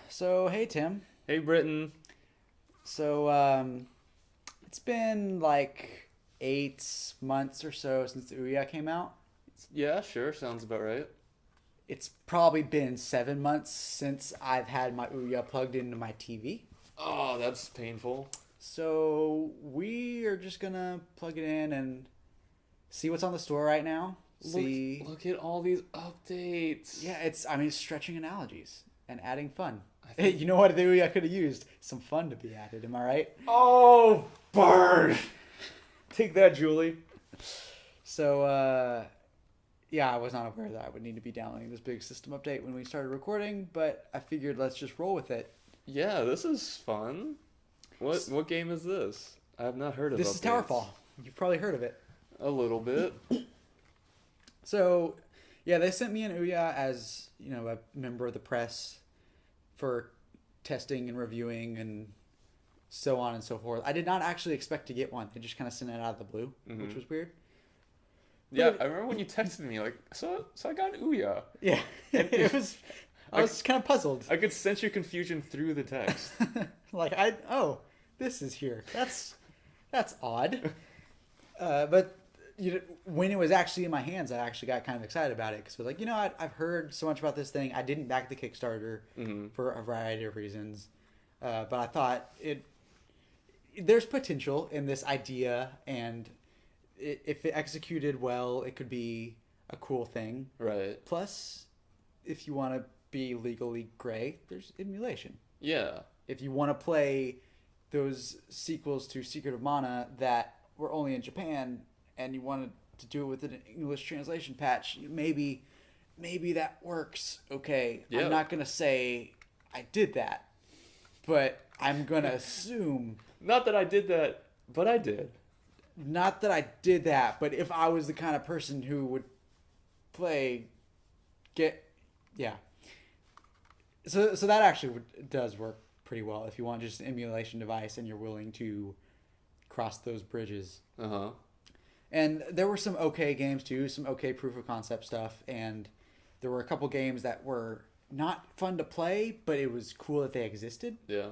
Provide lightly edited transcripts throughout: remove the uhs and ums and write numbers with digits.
So, hey Tim. Hey, Britton. So, it's been like 8 months or so since the Ouya came out. Yeah, sure. Sounds about right. It's probably been 7 months since I've had my Ouya plugged into my TV. Oh, that's painful. So, we are just gonna plug it in and see what's on the store right now. See, Look at all these updates. yeah, it's stretching analogies and adding fun. I Hey, think... you know what the Ouya could have used? Some fun to be added, am I right? Oh, burn! Take that, Julie. So, yeah, I was not aware that I would need to be downloading this big system update when we started recording, but I figured let's just roll with it. Yeah, this is fun. What game is this? I have not heard of This is updates. Towerfall. You've probably heard of it. A little bit. So, yeah, they sent me an Ouya as, a member of the press for testing and reviewing and so on and so forth. I did not actually expect to get one. They just kind of sent it out of the blue, which was weird. Yeah, But- I remember when you texted me, like, so I got an Ouya. Yeah, it was. I was kind of puzzled. I could sense your confusion through the text. Like this is here. That's odd. But when it was actually in my hands, I actually got kind of excited about it because I was like, I've heard so much about this thing. I didn't back the Kickstarter for a variety of reasons, but I thought there's potential in this idea, and if it executed well, it could be a cool thing. Right. Plus, if you want to be legally gray, there's emulation. Yeah. If you want to play those sequels to Secret of Mana that were only in Japan and you wanted to do it with an English translation patch, maybe that works. Okay, Yeah. I'm not going to say I did that, but I'm going to assume Not that I did that, but I did. not that I did that, but if I was the kind of person who would yeah. So that actually does work pretty well if you want just an emulation device and you're willing to cross those bridges. Uh-huh. And there were some okay games too, some okay proof of concept stuff, and there were a couple games that were not fun to play, but it was cool that they existed. Yeah.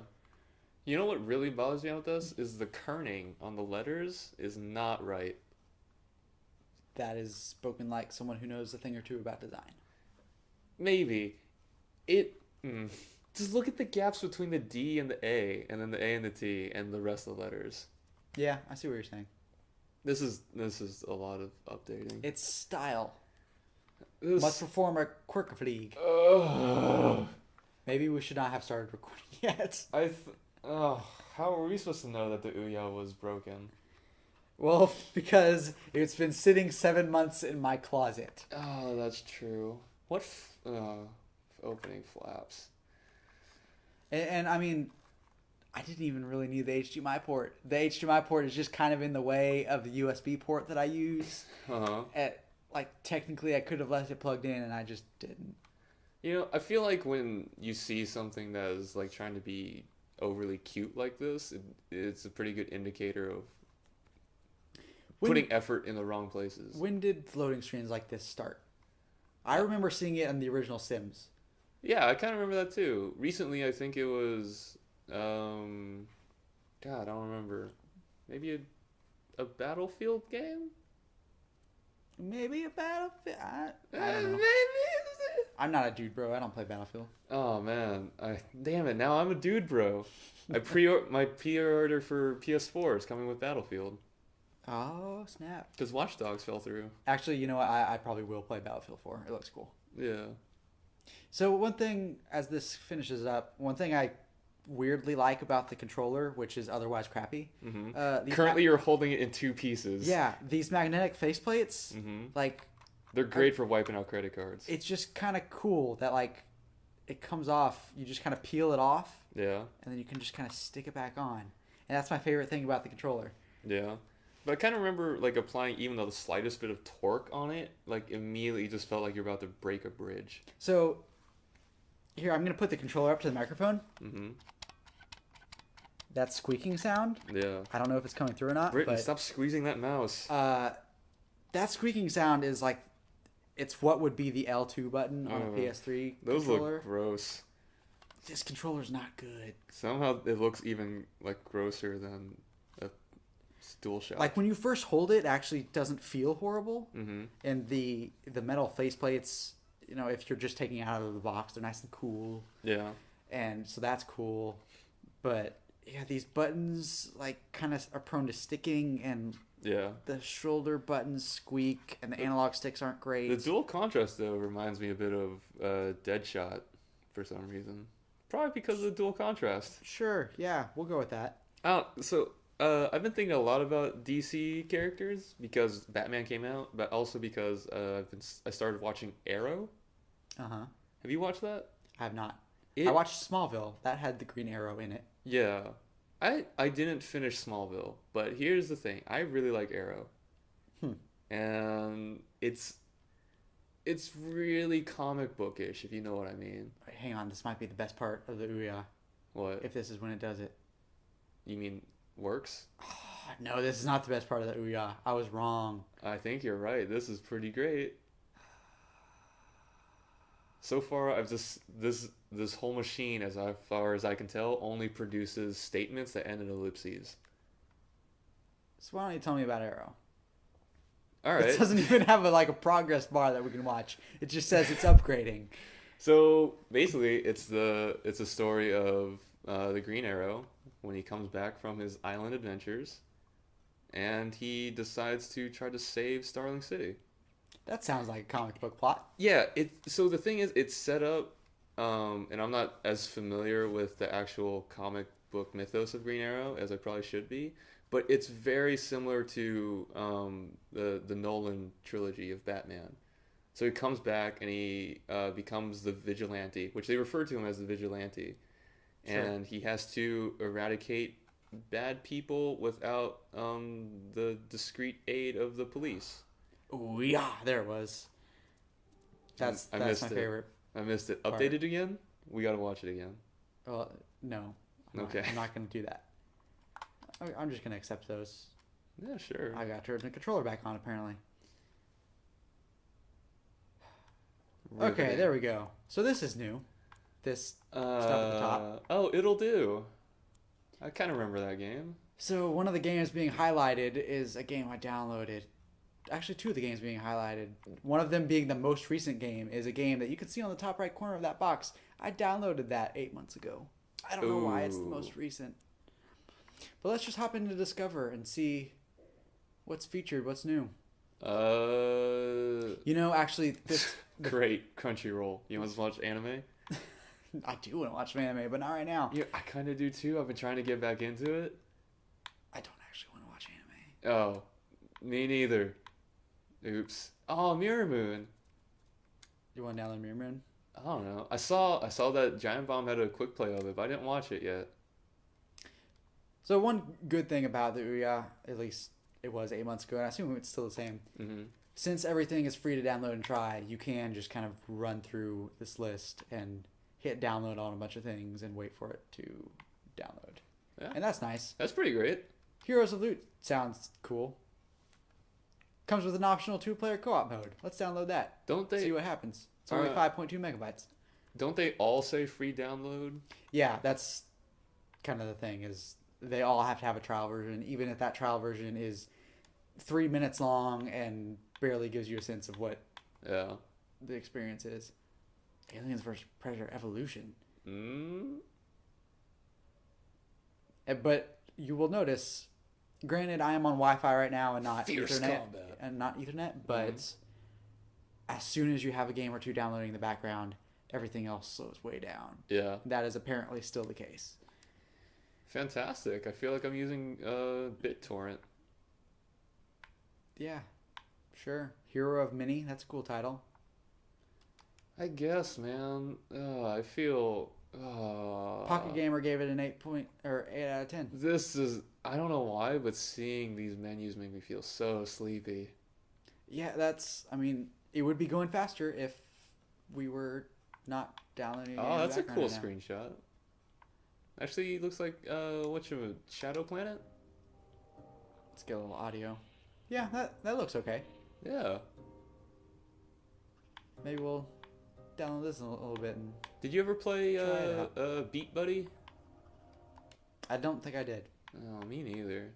You know what really bothers me about this is the kerning on the letters is not right. That is spoken like someone who knows a thing or two about design. Maybe. Just look at the gaps between the D and the A, and then the A and the T, and the rest of the letters. Yeah, I see what you're saying. This is a lot of updating. It's style. This... Must perform a quirk of league. Ugh. Maybe we should not have started recording yet. How were we supposed to know that the Ouya was broken? Well, because it's been sitting 7 months in my closet. Oh, that's true. What? Opening flaps. And I mean, I didn't even really need the HDMI port. The HDMI port is just kind of in the way of the USB port that I use. Uh-huh. Technically, I could have left it plugged in, and I just didn't. I feel like when you see something that is like trying to be overly cute like this, it's a pretty good indicator of putting effort in the wrong places. When did loading screens like this start? I remember seeing it in the original Sims. Yeah, I kind of remember that too. Recently, I think it was, God, I don't remember. Maybe a Battlefield game? Maybe a Battlefield. I don't know. Maybe. I'm not a dude, bro. I don't play Battlefield. Oh man, damn it! Now I'm a dude, bro. My pre-order for PS4 is coming with Battlefield. Oh, snap. Because Watch Dogs fell through. Actually, you know what? I probably will play Battlefield 4. It looks cool. Yeah. So one thing, as this finishes up, one thing I weirdly like about the controller, which is otherwise crappy. Mm-hmm. Currently, you're holding it in two pieces. Yeah, these magnetic faceplates, they're great for wiping out credit cards. It's just kind of cool that it comes off. You just kind of peel it off. Yeah. And then you can just kind of stick it back on. And that's my favorite thing about the controller. Yeah. But I kind of remember applying even the slightest bit of torque on it, immediately just felt like you're about to break a bridge. So here, I'm going to put the controller up to the microphone. Mm-hmm. That squeaking sound. Yeah. I don't know if it's coming through or not. Britton, but, stop squeezing that mouse. that squeaking sound is it's what would be the L2 button on a PS3 Those controller. look gross. this controller's not good. Somehow it looks even like grosser than a DualShock. Like when you first hold it, it actually doesn't feel horrible. Mm-hmm. And the metal faceplates, you know, if you're just taking it out of the box, they're nice and cool. Yeah. And so that's cool. But yeah, these buttons like kind of are prone to sticking, and Yeah. the shoulder buttons squeak, and the analog sticks aren't great. The dual contrast though reminds me a bit of Deadshot for some reason. Probably because of the dual contrast. Sure, yeah, we'll go with that. So I've been thinking a lot about DC characters because Batman came out, but also because I started watching Arrow. Uh-huh. Have you watched that? I have not. I watched Smallville. That had the Green Arrow in it. Yeah. I didn't finish Smallville, but here's the thing. I really like Arrow. And it's really comic bookish, if you know what I mean. Wait, hang on, this might be the best part of the Ouya. What? If this is when it does it. You mean works? Oh, no, this is not the best part of the Ouya. I was wrong. I think you're right. This is pretty great. So far, I've just this whole machine, as far as I can tell, only produces statements that end in ellipses. So why don't you tell me about Arrow? All right. It doesn't even have a progress bar that we can watch. It just says it's upgrading. So basically, it's a story of the Green Arrow when he comes back from his island adventures, and he decides to try to save Starling City. That sounds like a comic book plot. Yeah. So the thing is, it's set up, and I'm not as familiar with the actual comic book mythos of Green Arrow as I probably should be, but it's very similar to the Nolan trilogy of Batman. So he comes back and he becomes the vigilante, which they refer to him as the vigilante. Sure. And he has to eradicate bad people without the discreet aid of the police. Ooh, yeah, there it was. That's my favorite. I missed it. part. Updated again? We gotta watch it again. Well, no. Okay. I'm not going to do that. I'm just going to accept those. Yeah, sure. I got to turn the controller back on, apparently. Okay, Riveting. there we go. So this is new. This stuff at the top. Oh, It'll Do. I kind of remember that game. So one of the games being highlighted is a game I downloaded. Actually, two of the games being highlighted. One of them being the most recent game is a game that you can see on the top right corner of that box. I downloaded that 8 months ago. I don't know why it's the most recent. But let's just hop into Discover and see what's featured, what's new. You know, actually, this... Great Crunchyroll. You want to watch anime? I do want to watch some anime, but not right now. Yeah, I kind of do too. I've been trying to get back into it. I don't actually want to watch anime. Oh, me neither. Oops. Oh, Mirror Moon. You want to download Mirror Moon? I don't know. I saw that Giant Bomb had a quick play of it, but I didn't watch it yet. So one good thing about the Ouya, at least it was 8 months ago, and I assume it's still the same. Mm-hmm. Since everything is free to download and try, you can just kind of run through this list and hit download on a bunch of things and wait for it to download. Yeah. And that's nice. That's pretty great. Heroes of Loot sounds cool. Comes with an optional 2-player co-op mode. Let's download that. Don't they? See what happens. It's only 5.2 megabytes. Don't they all say free download? Yeah, that's kind of the thing, is they all have to have a trial version, even if that trial version is 3 minutes long and barely gives you a sense of what Yeah. the experience is. Aliens vs. Predator Evolution. But you will notice, granted, I am on Wi-Fi right now and not Fierce Ethernet, combat. But as soon as you have a game or two downloading in the background, everything else slows way down. Yeah. That is apparently still the case. Fantastic. I feel like I'm using BitTorrent. Yeah, sure. Hero of Mini, that's a cool title. I guess, man. I feel. Pocket Gamer gave it an 8 out of 10. This is. I don't know why, but seeing these menus make me feel so sleepy. Yeah, I mean, it would be going faster if we were not downloading. Oh, that's a cool screenshot. Actually, it looks like Shadow Planet. Let's get a little audio. Yeah, that looks okay. Yeah. Maybe we'll download this in a little bit. And Did you ever play Try it Beat Buddy? I don't think I did. Oh, me neither.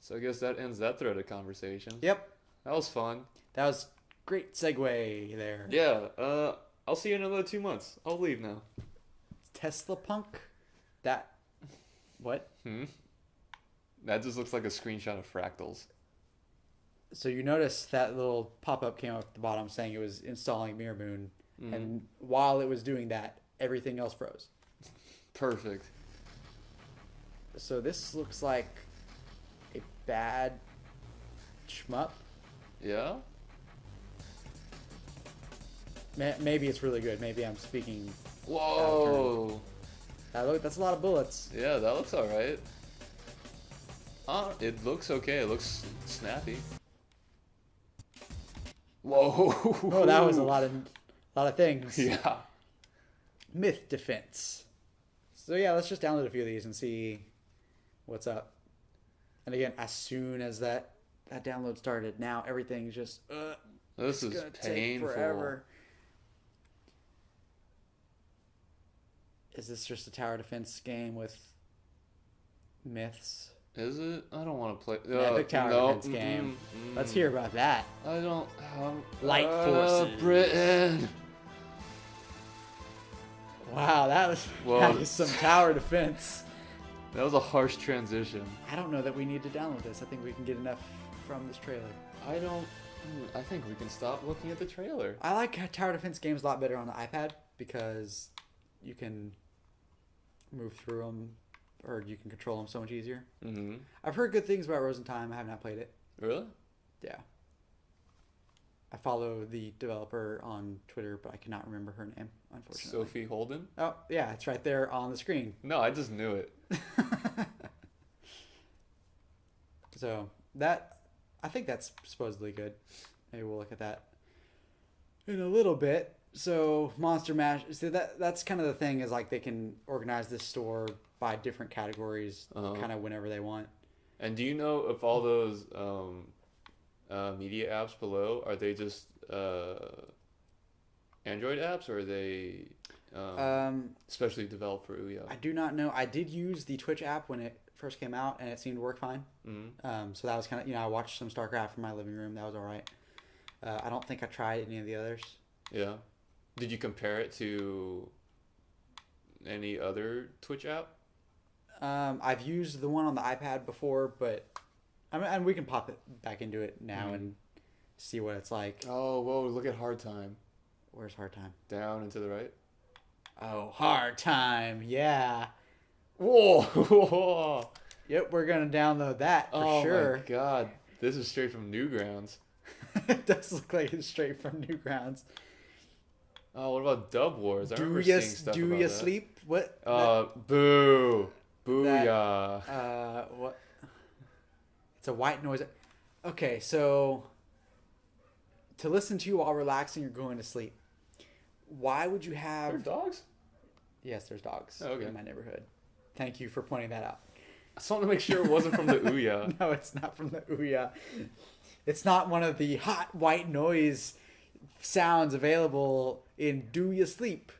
So I guess that ends that thread of conversation. Yep. That was fun. That was great segue there. Yeah. I'll see you in another 2 months. I'll leave now. Tesla Punk? That... What? That just looks like a screenshot of fractals. So you notice that little pop-up came up at the bottom saying it was installing Mirror Moon. And while it was doing that, everything else froze. Perfect. So this looks like a bad shmup. Yeah? Maybe it's really good. Maybe I'm speaking... Whoa! That's a lot of bullets. Yeah, that looks alright. It looks okay. It looks snappy. Whoa! Oh, that was a lot of things. Yeah. Myth defense. So yeah, let's just download a few of these and see what's up. And again, as soon as that download started, now everything's just This is gonna painful. take forever. Is this just a tower defense game with myths? Is it? I don't want to play. An epic tower defense game. Let's hear about that. I don't. Light forces. Britton. Wow, that is some tower defense. That was a harsh transition. I don't know that we need to download this. I think we can get enough from this trailer. I don't. I think we can stop looking at the trailer. I like tower defense games a lot better on the iPad because you can move through them, or you can control them so much easier. Mm-hmm. I've heard good things about Rosentime. I have not played it. Really? Yeah. I follow the developer on Twitter, but I cannot remember her name, unfortunately. Sophie Holden? Oh, yeah, it's right there on the screen. No, I just knew it. So, I think that's supposedly good. Maybe we'll look at that in a little bit. So, Monster Mash, so that's kind of the thing, is like they can organize this store by different categories kind of whenever they want. And do you know if all those media apps below, are they just Android apps, or are they specially developed for Ouya? I do not know. I did use the Twitch app when it first came out, and it seemed to work fine. Mm-hmm. So that was kind of, I watched some StarCraft from my living room. That was all right. I don't think I tried any of the others. Yeah. Did you compare it to any other Twitch app? I've used the one on the iPad before, but and we can pop it back into it now and see what it's like. Oh, whoa, look at Hard Time. Where's Hard Time? Down and to the right. Oh, Hard Time. Yeah. Whoa. Yep, we're going to download that for sure. Oh, my God. This is straight from Newgrounds. It does look like it's straight from Newgrounds. Oh, what about Dub Wars? I remember Do seeing stuff you about that. sleep? What? Boo. Booyah. What? It's a white noise. Okay, so to listen to while relaxing or going to sleep. Why would you have... There are dogs? Yes, there's dogs okay. in my neighborhood. Thank you for pointing that out. I just wanted to make sure it wasn't from the Ouya. No, it's not from the Ouya. It's not one of the hot white noise sounds available in Do You Sleep.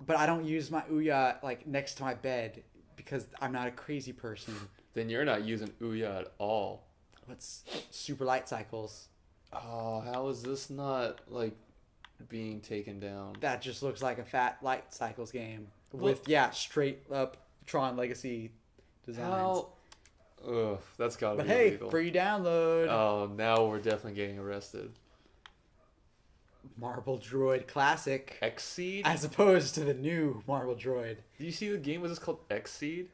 But I don't use my Ouya like next to my bed because I'm not a crazy person. Then you're not using Ouya at all. What's super light cycles? Oh, how is this not like being taken down? That just looks like a fat light cycles game with straight up Tron Legacy designs. How? Ugh, that's gotta But be hey, illegal. free download. Oh, now we're definitely getting arrested. Marble Droid Classic. X.E.E.D.? As opposed to the new Marble Droid. Do you see the game was just called X.E.E.D.?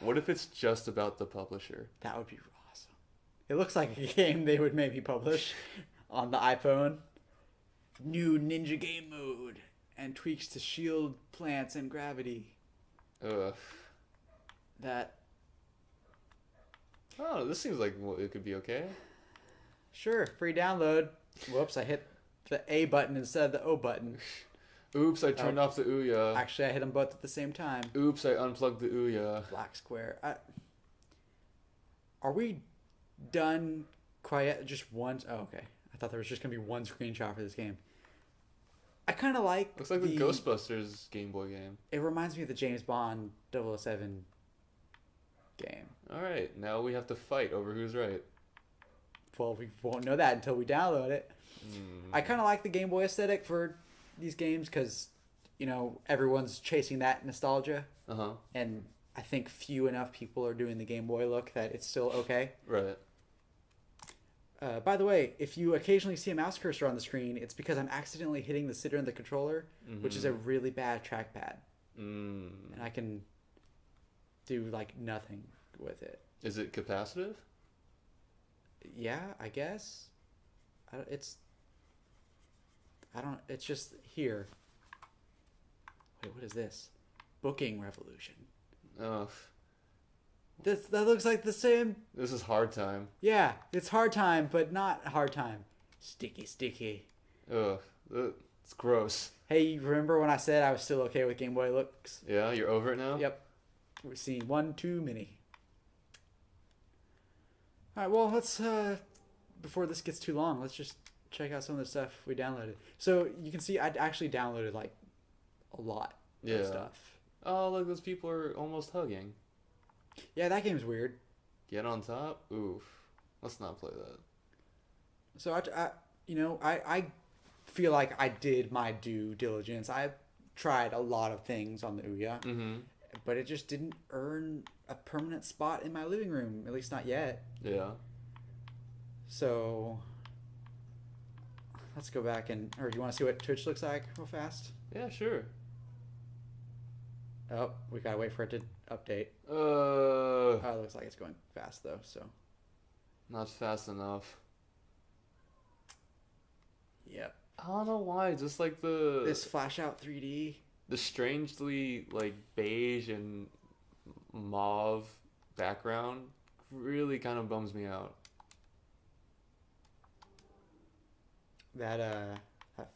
What if it's just about the publisher? That would be awesome. It looks like a game they would maybe publish on the iPhone. New ninja game mode and tweaks to shield plants and gravity. Ugh. That... Oh, this seems like it could be okay. Sure, free download. Whoops, I hit the A button instead of the O button. Oops, I turned off the Ouya. Actually, I hit them both at the same time. Oops, I unplugged the Ouya. Black square. Are we done quite yet? Just one? Oh, okay. I thought there was just going to be one screenshot for this game. I kind of like. Looks like the Ghostbusters Game Boy game. It reminds me of the James Bond 007 game. All right, now we have to fight over who's right. Well, we won't know that until we download it. I kind of like the Game Boy aesthetic for these games because, you know, everyone's chasing that nostalgia. And I think few enough people are doing the Game Boy look that it's still okay. Right. By the way, if you occasionally see a mouse cursor on the screen, it's because I'm accidentally hitting the center of the controller, which is a really bad trackpad. And I can do, like, nothing with it. Is it capacitive? Yeah, I guess. It's just here. Wait, what is this? Booking Revolution. Oh. That looks like the same. This is hard time. Yeah, it's hard time, but not hard time. Sticky. Ugh. It's gross. Hey, you remember when I said I was still okay with Game Boy looks? Yeah, you're over it now? Yep. We've seen one too many. All right, well, let's, before this gets too long, let's just check out some of the stuff we downloaded. So you can see I actually downloaded, like, a lot of stuff. Oh, look, those people are almost hugging. Yeah, that game's weird. Get on top? Oof. Let's not play that. So, I feel like I did my due diligence. I tried a lot of things on the Ouya, but it just didn't earn a permanent spot in my living room, at least not yet. Yeah. So, let's go back or do you want to see what Twitch looks like real fast? Yeah, sure. Oh, we gotta wait for it to update. It looks like it's going fast though, so. Not fast enough. Yep. I don't know why, just like this flash out 3D. The strangely like beige and mauve background really kind of bums me out. That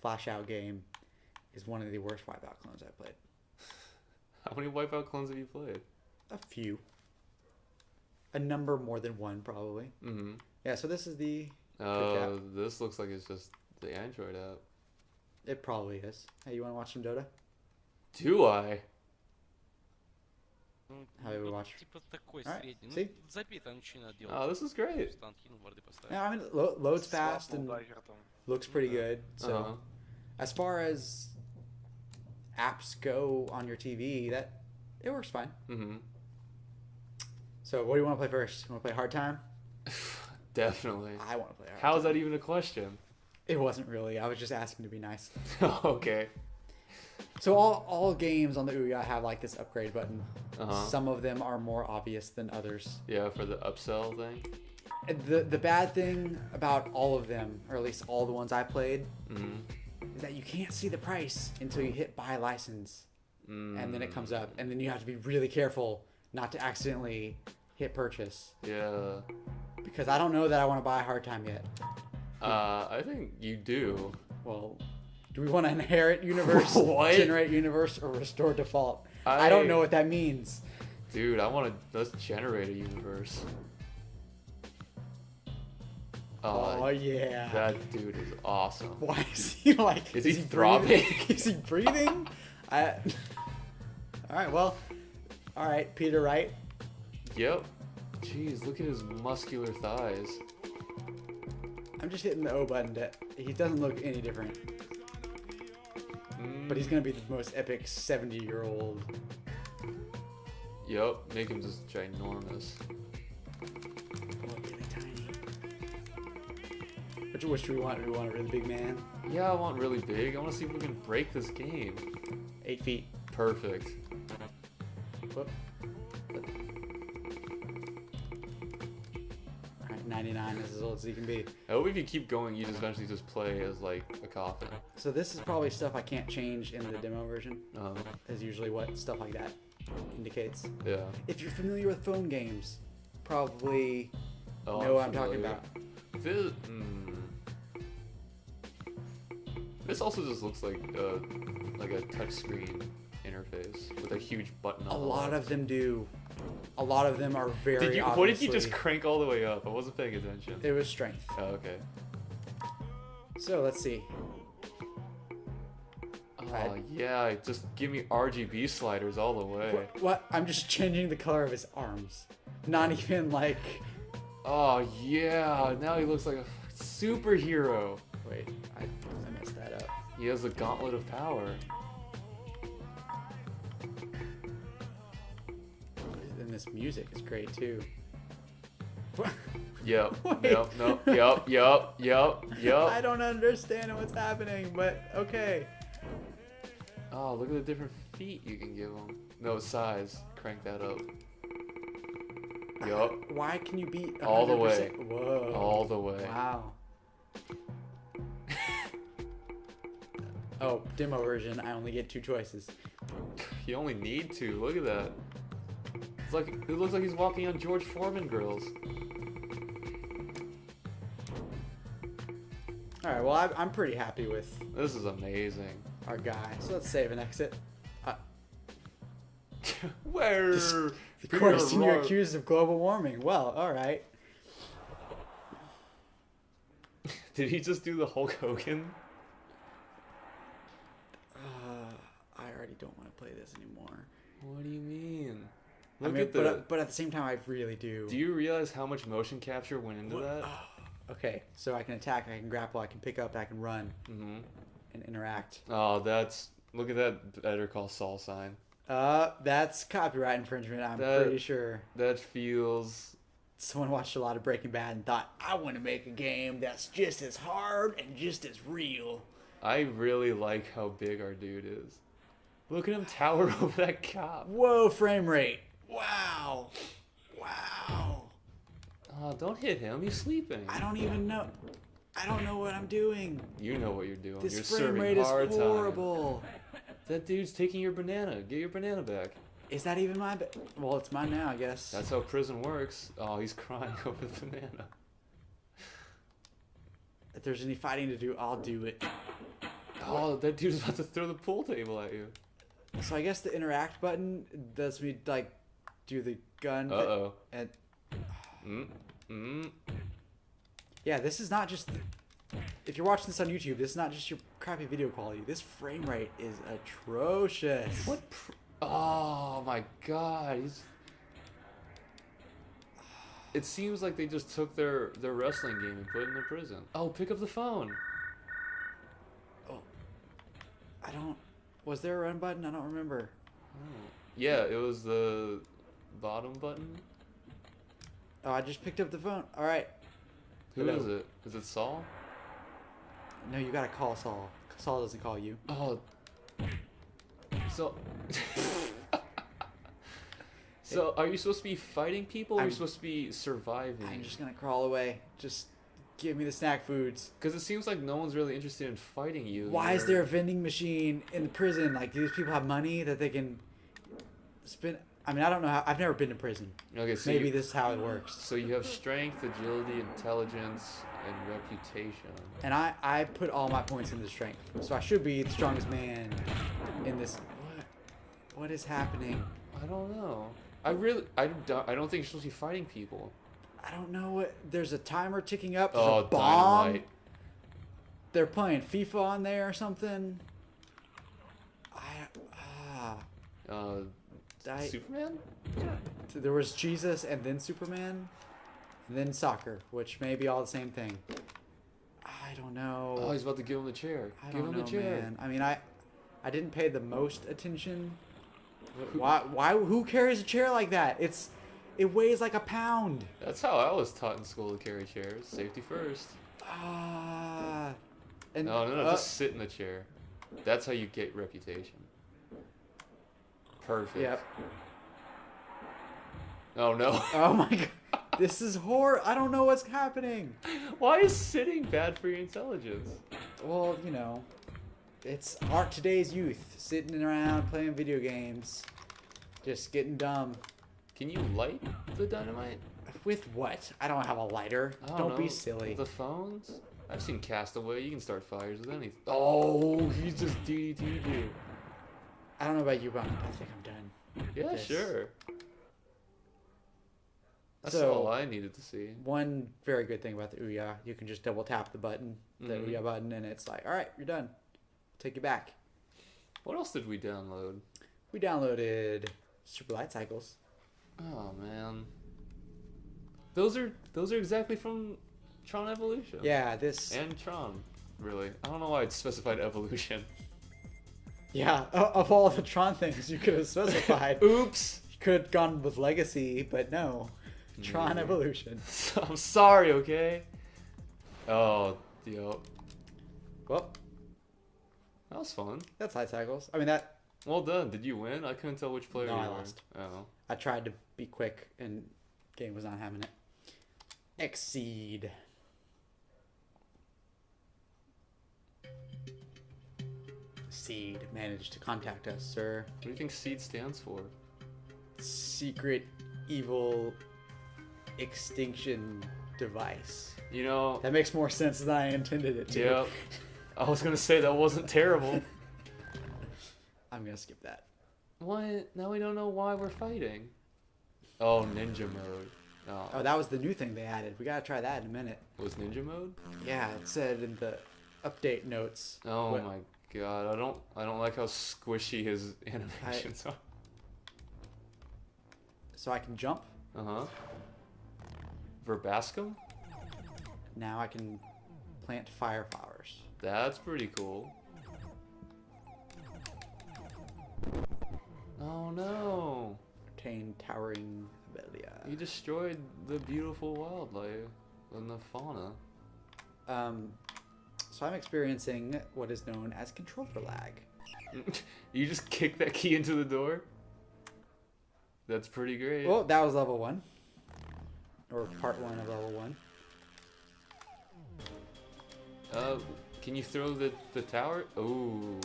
flash out game is one of the worst Wipeout clones I've played. How many Wipeout clones have you played? A few. A number more than one, probably. Yeah, so this is the... this looks like it's just the Android app. It probably is. Hey, you want to watch some Dota? Do I? How do we watch? Alright, see? Oh, this is great. Yeah, I mean, loads fast and looks pretty good. So, as far as apps go on your TV, it works fine. So, what do you want to play first? You want to play Hard Time? Definitely. I want to play Hard Time. How is that even a question? It wasn't really. I was just asking to be nice. Okay. So all games on the Ouya have like this upgrade button. Uh-huh. Some of them are more obvious than others. Yeah, for the upsell thing. The bad thing about all of them, or at least all the ones I played, is that you can't see the price until you hit buy license, and then it comes up, and then you have to be really careful not to accidentally hit purchase. Yeah. Because I don't know that I want to buy Hard Time yet. I think you do. Well, do we want to inherit universe, generate universe, or restore default? I don't know what that means. Dude, let's generate a universe. Oh yeah. That dude is awesome. Why is he like? Is he throbbing? Is he breathing? All right. Well. All right, Peter Wright. Yep. Jeez, look at his muscular thighs. I'm just hitting the O button. He doesn't look any different. But he's gonna be the most epic 70-year-old. Yep. Make him just ginormous. Really tiny. Which do we want? Do we want a really big man? Yeah, I want really big. I want to see if we can break this game. 8 feet. Perfect. Whoop. Alright, 99 is as old as he can be. I hope if you keep going, you just eventually just play as like a coffin. So this is probably stuff I can't change in the demo version. Is usually what stuff like that indicates. Yeah. If you're familiar with phone games, probably know what I'm talking about. This also just looks like a touchscreen interface with a huge button on A lot of them do. A lot of them are very obviously... What did you just crank all the way up? I wasn't paying attention. It was strength. Oh, okay. So, let's see. Oh, yeah. Just give me RGB sliders all the way. What? I'm just changing the color of his arms. Not even like... Oh, yeah. Now he looks like a superhero. Wait, I messed that up. He has the gauntlet of power. And this music is great, too. Yep. Wait. Yep. I don't understand what's happening, but okay. Oh, look at the different feet you can give him. No, size. Crank that up. Yup. Why can you beat 100%? All the way. Whoa. All the way. Wow. Oh, demo version. I only get 2 choices. You only need to. Look at that. It's like it looks like he's walking on George Foreman grills. All right. Well, I'm pretty happy with This is amazing. our guy. So let's save and exit. Where? Of course, you're accused of global warming. Well, all right. Did he just do the Hulk Hogan? I already don't want to play this anymore. What do you mean? I Look mean, at the. but at the same time, I really do. Do you realize how much motion capture went into that? Okay, so I can attack, I can grapple, I can pick up, I can run, Mm-hmm. and interact. Oh, that's. Look at that Better Call Saul sign. That's copyright infringement. I'm pretty sure. That feels. Someone watched a lot of Breaking Bad and thought, I want to make a game that's just as hard and just as real. I really like how big our dude is. Look at him tower over that cop. Whoa, frame rate. Wow. Wow. Oh, don't hit him. He's sleeping. I don't even know. I don't know what I'm doing. You know what you're doing. This you're frame serving rate is hard time. horrible. That dude's taking your banana. Get your banana back. Is that even my... Well, it's mine now, I guess. That's how prison works. Oh, he's crying over the banana. If there's any fighting to do, I'll do it. Oh, that dude's about to throw the pool table at you. So I guess the interact button lets me, like, do the gun. Uh-oh. And... Mm. Yeah, this is not just... If you're watching this on YouTube, this is not just your crappy video quality. This frame rate is atrocious. What? Oh my god. It seems like they just took their wrestling game and put it in the prison. Oh, pick up the phone. Oh. I don't... Was there a run button? I don't remember. Oh. Yeah, it was the bottom button. Oh, I just picked up the phone. All right. Who is it? Is it Saul? No, you gotta call Saul. Saul doesn't call you. Oh. So... So, are you supposed to be fighting people, or are you supposed to be surviving? I'm just gonna crawl away. Just give me the snack foods. Because it seems like no one's really interested in fighting you. Why is there a vending machine in the prison? Like, do these people have money that they can spend? I mean, I don't know how. I've never been to prison. Okay, so maybe this is how it works. So you have strength, agility, intelligence, and reputation. And I put all my points into strength, so I should be the strongest man in this. What is happening? I don't know. I don't think you're supposed to be fighting people. I don't know what. There's a timer ticking up. There's Oh, a bomb. dynamite. They're playing FIFA on there or something. Superman? There was Jesus and then Superman, and then soccer, which may be all the same thing. I don't know. Oh, he's about to give him the chair. Give him the chair. Man. I mean, I didn't pay the most attention. Why? Who carries a chair like that? It weighs like a pound. That's how I was taught in school to carry chairs. Safety first. No, just sit in the chair. That's how you get reputation. Perfect. Yep. Oh no. Oh my god. This is horror. I don't know what's happening. Why is sitting bad for your intelligence? Well, you know, it's today's youth sitting around playing video games, just getting dumb. Can you light the dynamite? With what? I don't have a lighter. Don't be silly. The phones? I've seen Castaway. You can start fires with anything. Oh, he's just DDT'd you. I don't know about you, but I think I'm done. Yeah, sure. That's So, all I needed to see. One very good thing about the Ouya, you can just double tap the button, the Ouya button, and it's like, all right, you're done. Take you back. What else did we download? We downloaded Super Light Cycles. Oh man. Those are exactly from Tron Evolution. Yeah, this. And Tron, really. I don't know why it's specified Evolution. Yeah, of all the Tron things you could have specified. Oops. You could have gone with Legacy, but no. Tron Evolution. I'm sorry, okay? Oh, yo. Well, That was fun. that's Light Cycles. I mean, that. Well done. Did you win? I couldn't tell which player No, you I were. lost. Oh. I tried to be quick, and game was not having it. X.E.E.D. Seed managed to contact us, sir. What do you think SEED stands for? Secret evil extinction device. You know, That makes more sense than I intended it to. yeah. I was gonna say that wasn't terrible. I'm gonna skip that. What? Now we don't know why we're fighting. Oh, ninja mode. Oh, Oh, that was the new thing they added. We gotta try that in a minute. was ninja mode? Yeah, it said in the update notes. Oh What- my god, I don't like how squishy his animations are. So I can jump. Uh-huh. Verbascum? Now I can plant fire flowers. That's pretty cool. Oh no! Obtain towering ability. You destroyed the beautiful wildlife and the fauna. So I'm experiencing what is known as controller lag. You just kick that key into the door? That's pretty great. Well, that was level 1. Or part 1 of level 1. Can you throw the tower? Ooh.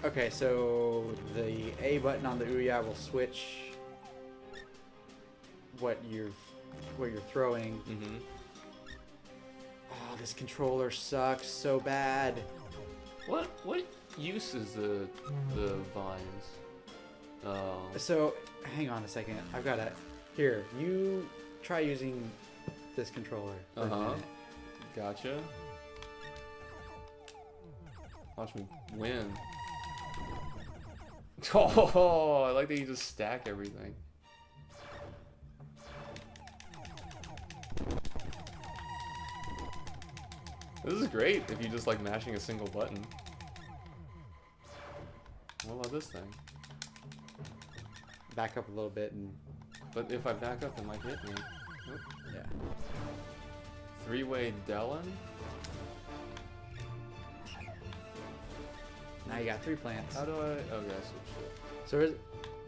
Okay, so the A button on the Ouya will switch what you're throwing. Mm-hmm. Oh, this controller sucks so bad. What use is the vines? Oh. So, hang on a second. I've got to... Here, you try using this controller for a minute. Gotcha. Watch me win. Oh, I like that you just stack everything. This is great if you just like mashing a single button. What about this thing? Back up a little bit and... But if I back up, it might hit me. Oop. Yeah. Three-way Dellen? Now you got 3 plants. How do I... Okay, I switched it. So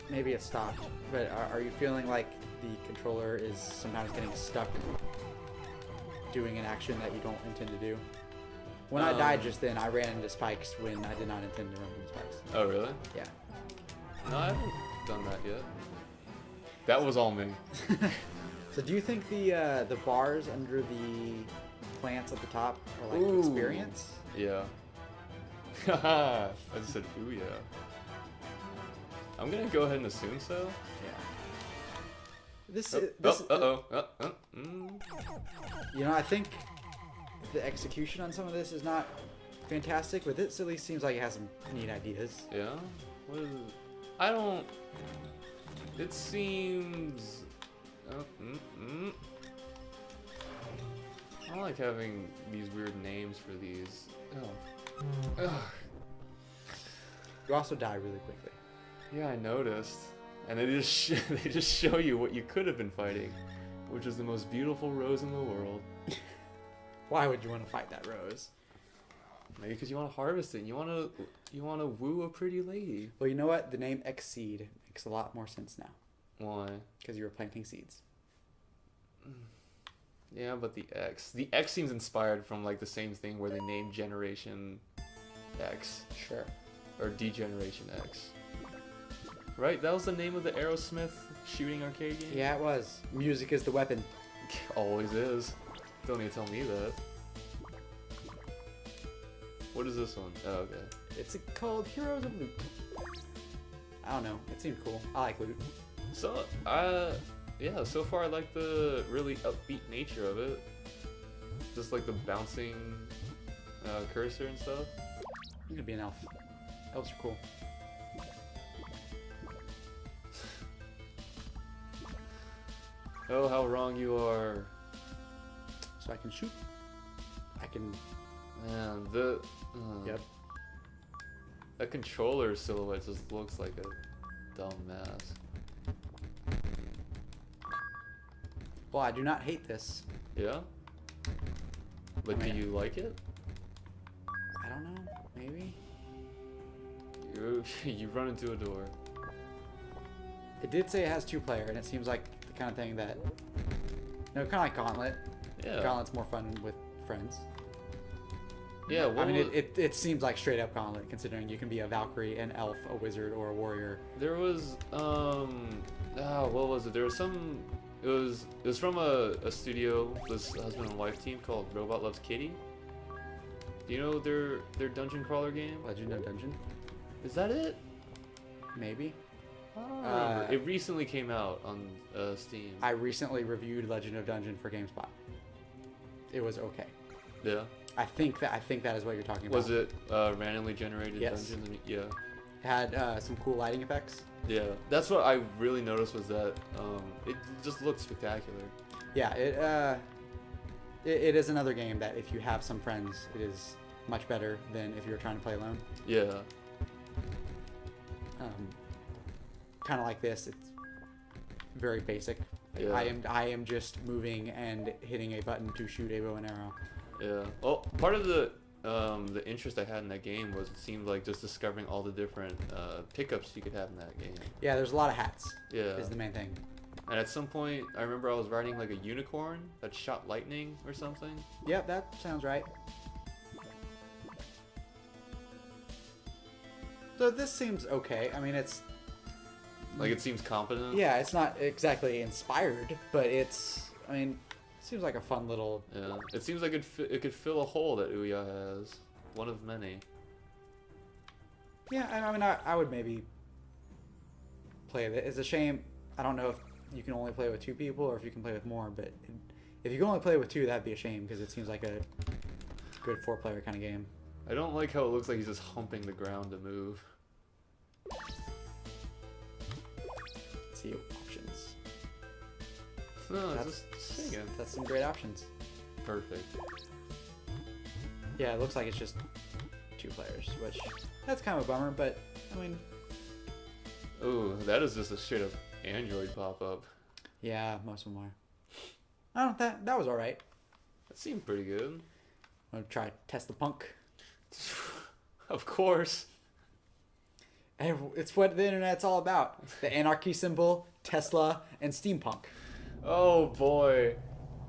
maybe it stopped, but are you feeling like the controller is sometimes getting stuck doing an action that you don't intend to do? When I died just then, I ran into spikes when I did not intend to run into spikes. Oh, really? Yeah. No, I haven't done that yet. That was all me. So do you think the bars under the plants at the top are like Ooh. experience? Yeah. Haha, I just said ooh yeah. I'm gonna go ahead and assume so. Yeah. This Mm. You know, I think the execution on some of this is not fantastic, but this at least seems like it has some neat ideas. Yeah? What is it? I don't... It seems... I don't like having these weird names for these. Oh. Ugh. You also die really quickly. Yeah, I noticed. And they just they just show you what you could have been fighting, which is the most beautiful rose in the world. Why would you want to fight that rose? Maybe because you want to harvest it. And you want to woo a pretty lady. Well, you know what? The name X.E.E.D. makes a lot more sense now. Why? Because you were planting seeds. Yeah, but the X seems inspired from like the same thing where they named Generation X Sure. or Degeneration X. Right? That was the name of the Aerosmith shooting arcade game? Yeah, it was. Music is the weapon. Always is. Don't need to tell me that. What is this one? Oh, okay. It's called Heroes of Loot. I don't know. It seemed cool. I like loot. So, yeah, so far I like the really upbeat nature of it. Just like the bouncing cursor and stuff. You could be an elf. Elves are cool. Oh, how wrong you are. So I can shoot. I can. Man, Yep. that controller silhouette just looks like a dumb mess. Well, I do not hate this. Yeah? But I mean, do you like it? I don't know. Maybe. You run into a door. It did say it has 2-player, and it seems like the kind of thing that. No, kind of like Gauntlet. Yeah. Gauntlet's more fun with friends. Yeah, I mean, it seems like straight up Gauntlet, considering you can be a Valkyrie, an elf, a wizard, or a warrior. there was what was it? There was some. It was from a studio, this husband and wife team called Robot Loves Kitty. Do you know their dungeon crawler game? Legend of Dungeon? Is that it? Maybe. I don't remember. It recently came out on Steam. I recently reviewed Legend of Dungeon for GameSpot. It was okay. Yeah. I think that is what you're talking about. Was it randomly generated Yes. dungeons? Yeah. It had some cool lighting effects. Yeah. That's what I really noticed was that it just looked spectacular. Yeah, it is another game that if you have some friends, it is much better than if you're trying to play alone. Yeah. Kind of like this, it's very basic. Like, Yeah. I am just moving and hitting a button to shoot a bow and arrow. Yeah. Well, part of the interest I had in that game was it seemed like just discovering all the different pickups you could have in that game. Yeah, there's a lot of hats. Yeah. Is the main thing. And at some point, I remember I was riding like a unicorn that shot lightning or something. Yep, that sounds right. So this seems okay. I mean, it's Like it seems competent. yeah, it's not exactly inspired, but it's. I mean, it seems like a fun little. Yeah. It seems like it could fill a hole that Ouya has. One of many. Yeah, I mean, I would maybe play it. It's a shame. I don't know if you can only play with 2 people or if you can play with more, but if you can only play with 2, that'd be a shame because it seems like a good 4-player kind of game. I don't like how it looks like he's just humping the ground to move. Let's see options. No, it's That's, just singing. that's some great options. Perfect. Yeah, it looks like it's just 2 players, which that's kind of a bummer, but I mean, Ooh, that is just a straight up Android pop up. yeah, most of them are. I don't know, that was alright. That seemed pretty good. I'm gonna try to test the punk. Of course. It's what the internet's all about. The anarchy symbol, Tesla, and steampunk. Oh boy.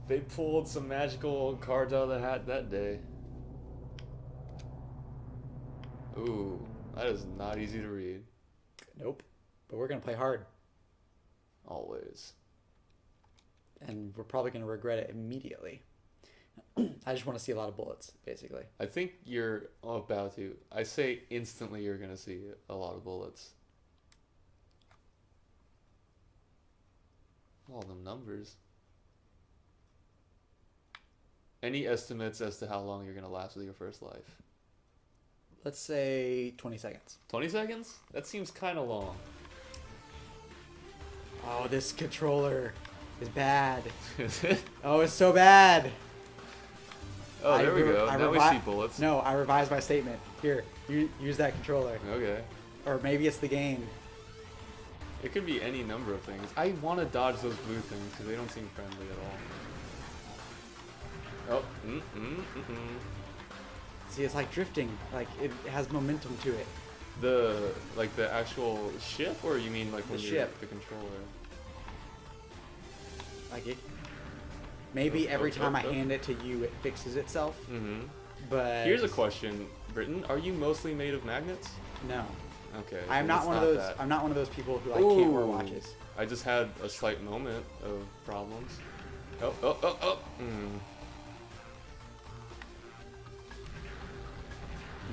They pulled some magical cards out of the hat that day. Ooh, that is not easy to read. Nope. But we're gonna play hard. Always. And we're probably gonna regret it immediately. I just want to see a lot of bullets, basically. I think you're about to. I say instantly you're going to see a lot of bullets. All them numbers. Any estimates as to how long you're going to last with your first life? Let's say 20 seconds. 20 seconds? That seems kind of long. Oh, this controller is bad. Is it? Oh, it's so bad. Oh, there we go. Now we see bullets. No, I revised my statement. Here, use that controller. Okay. Or maybe it's the game. It could be any number of things. I want to dodge those blue things because they don't seem friendly at all. Oh, See, it's like drifting. Like, it has momentum to it. The actual ship, or you mean like when The you're ship. the controller? Like, it. Maybe every time I oh. hand it to you, it fixes itself. Mm-hmm. But Here's a question, Britton. Are you mostly made of magnets? no, Okay. I'm then not it's one of those. that. I'm not one of those people who like can't wear Ooh. watches. I just had a slight moment of problems. Oh.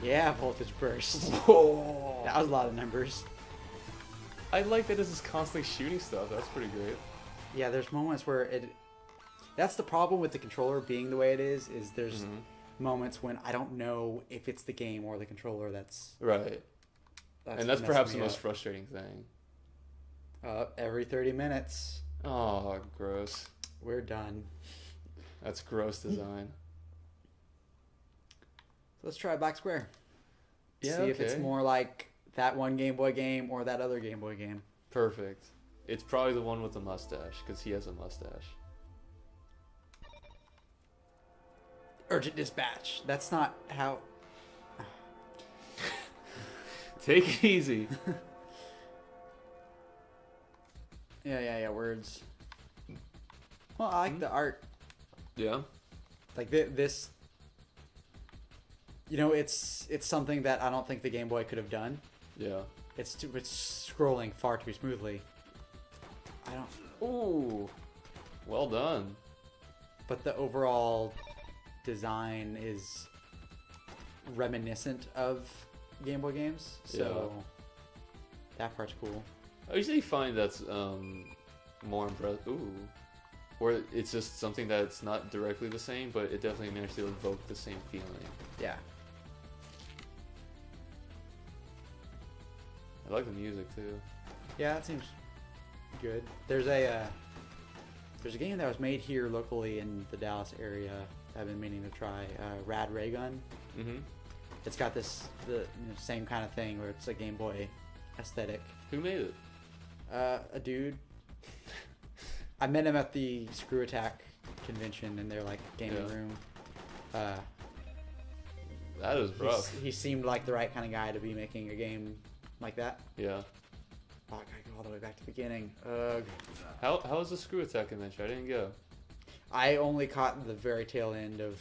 Yeah, voltage burst. Whoa. That was a lot of numbers. I like that this is constantly shooting stuff. That's pretty great. Yeah, there's moments where it. That's the problem with the controller being the way it is there's Mm-hmm. moments when I don't know if it's the game or the controller that's Right. That's messing perhaps me the most up. frustrating thing. Every 30 minutes, Oh, gross. we're done. That's gross design. So let's try Black Square. Yeah, See if it's okay. more like that one Game Boy game or that other Game Boy game. Perfect. It's probably the one with the mustache, because he has a mustache. Urgent Dispatch. That's not how. Take it easy. Yeah. Words. Well, I like the art. Yeah? Like this. You know, it's something that I don't think the Game Boy could have done. Yeah. It's scrolling far too smoothly. I don't. Ooh. Well done. But the overall design is reminiscent of Game Boy games, so that part's cool. I usually find that's more impressive. Ooh. Or it's just something that's not directly the same, but it definitely managed to evoke the same feeling. Yeah. I like the music too. Yeah, that seems good. There's a game that was made here locally in the Dallas area I've been meaning to try. Rad Raygun. Mm-hmm. It's got the same kind of thing where it's a Game Boy aesthetic. Who made it? A dude. I met him at the Screw Attack convention in their like gaming room. That is rough. He seemed like the right kind of guy to be making a game like that. Yeah. Oh, I gotta go all the way back to the beginning. Ugh. How was the Screw Attack convention? I didn't go. I only caught the very tail end of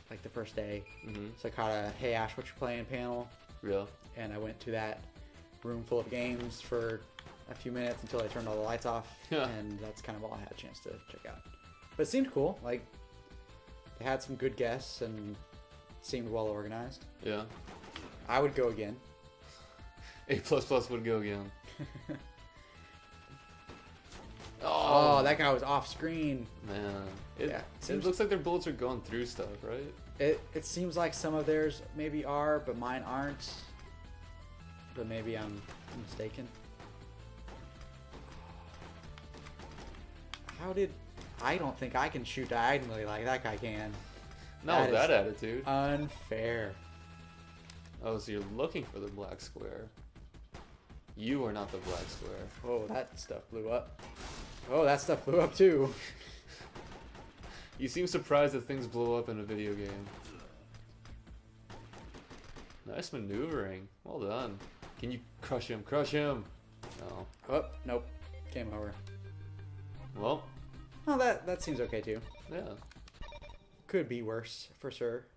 like the first day. Mm-hmm. So I caught a "Hey Ash, what you playing?" panel, Yeah. and I went to that room full of games for a few minutes until they turned all the lights off, Yeah. and that's kind of all I had a chance to check out. But it seemed cool. Like they had some good guests and seemed well organized. Yeah. I would go again. A++ would go again. Oh, that guy was off screen. Man. It Seems- looks like their bullets are going through stuff, right? It seems like some of theirs maybe are, but mine aren't. But maybe I'm mistaken. I don't think I can shoot diagonally like that guy can. Not with That that is attitude. Unfair. Oh, so you're looking for the black square. You are not the black square. Oh, that stuff blew up. Oh, that stuff blew up too. You seem surprised that things blow up in a video game. Nice maneuvering. Well done. Can you crush him? Crush him! No. Oh, nope. Game over. Well, Oh, that seems okay too. yeah. Could be worse, for sure.